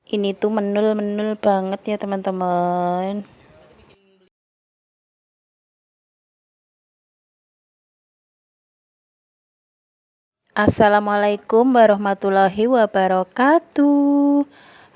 Ini tuh menul-menul banget ya teman-teman. Assalamualaikum warahmatullahi wabarakatuh.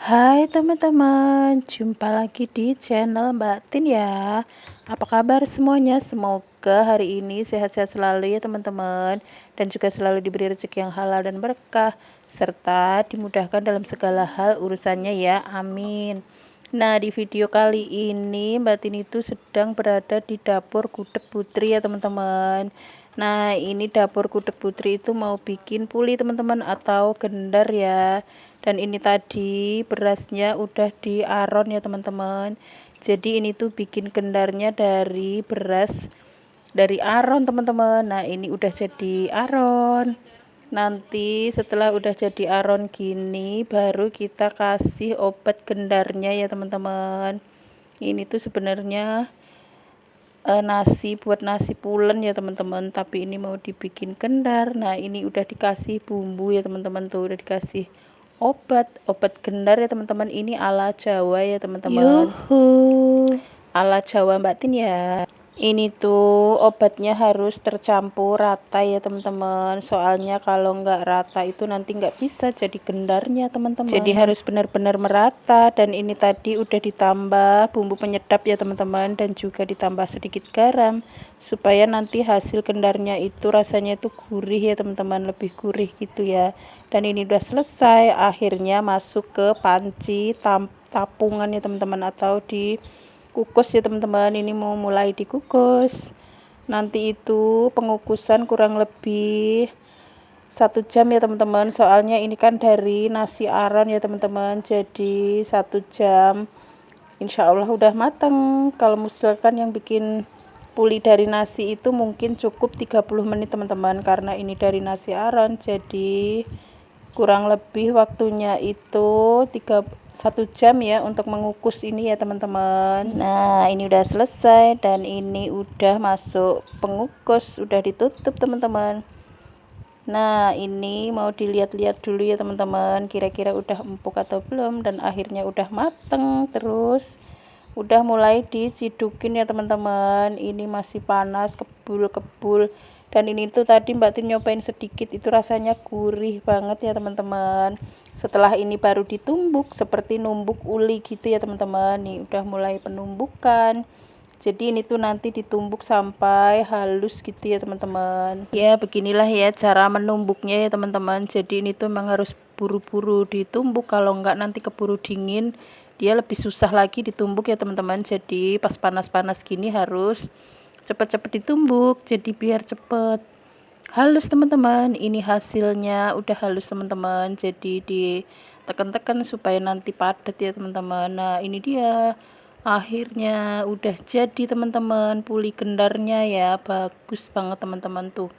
Hai teman-teman, jumpa lagi di channel Mbak Tin ya. Apa kabar semuanya? Semoga hari ini sehat-sehat selalu ya teman-teman, dan juga selalu diberi rezeki yang halal dan berkah, serta dimudahkan dalam segala hal urusannya ya, amin. Nah, di video kali ini Mbak Tin itu sedang berada di dapur gudeg putri ya teman-teman. Nah, ini dapur gudeg putri itu mau bikin puli teman-teman, atau gendar ya. Dan ini tadi berasnya udah diaron ya teman-teman. Jadi ini tuh bikin gendarnya dari beras dari aron teman-teman. Nah, ini udah jadi aron. Nanti setelah udah jadi aron gini baru kita kasih obat gendarnya ya teman-teman. Ini tuh sebenarnya nasi buat nasi pulen ya teman-teman, tapi ini mau dibikin gendar. Nah, ini udah dikasih bumbu ya teman-teman, tuh udah dikasih obat gendar ya teman-teman. Ini ala Jawa ya teman-teman, ala Jawa Mbak Tin ya. Ini tuh obatnya harus tercampur rata ya teman-teman, soalnya kalau nggak rata itu nanti nggak bisa jadi gendarnya teman-teman. Jadi harus benar-benar merata. Dan ini tadi udah ditambah bumbu penyedap ya teman-teman, dan juga ditambah sedikit garam supaya nanti hasil gendarnya itu rasanya itu gurih ya teman-teman, lebih gurih gitu ya. Dan ini udah selesai, akhirnya masuk ke panci tapungan ya teman-teman, atau di kukus ya teman-teman. Ini mau mulai dikukus. Nanti itu pengukusan kurang lebih 1 jam ya teman-teman, soalnya ini kan dari nasi aron ya teman-teman, jadi 1 jam insya Allah udah matang. Kalau misalkan yang bikin puli dari nasi itu mungkin cukup 30 menit teman-teman, karena ini dari nasi aron, jadi kurang lebih waktunya itu 1 jam ya untuk mengukus ini ya teman-teman. Nah, ini udah selesai dan ini udah masuk pengukus, udah ditutup teman-teman. Nah, ini mau dilihat-lihat dulu ya teman-teman, kira-kira udah empuk atau belum. Dan akhirnya udah mateng, terus udah mulai dicidukin ya teman-teman. Ini masih panas, kebul-kebul. Dan ini tuh tadi Mbak Tin nyobain sedikit, itu rasanya gurih banget ya teman-teman. Setelah ini baru ditumbuk seperti numbuk uli gitu ya teman-teman. Nih udah mulai penumbukan. Jadi ini tuh nanti ditumbuk sampai halus gitu ya teman-teman. Ya, beginilah ya cara menumbuknya ya teman-teman. Jadi ini tuh memang harus buru-buru ditumbuk, kalau enggak nanti keburu dingin dia lebih susah lagi ditumbuk ya teman-teman. Jadi pas panas-panas gini harus cepet-cepet ditumbuk, jadi biar cepet halus teman-teman. Ini hasilnya udah halus teman-teman, jadi ditekan-tekan supaya nanti padat ya teman-teman. Nah, ini dia akhirnya udah jadi teman-teman, puli gendarnya ya. Bagus banget teman-teman, tuh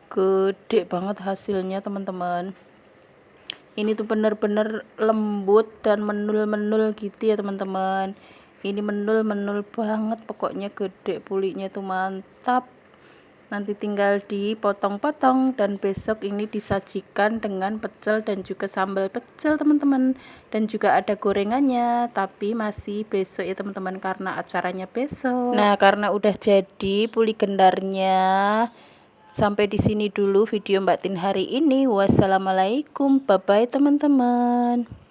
gede banget hasilnya teman-teman. Ini tuh bener-bener lembut dan menul-menul gitu ya teman-teman. Ini menul-menul banget, pokoknya gede, pulinya tuh mantap. Nanti tinggal dipotong-potong, dan besok ini disajikan dengan pecel dan juga sambal pecel teman-teman, dan juga ada gorengannya, tapi masih besok ya teman-teman karena acaranya besok. Nah, karena udah jadi puli gendarnya, sampai di sini dulu video Mbak Tin hari ini. Wassalamualaikum, bye bye teman-teman.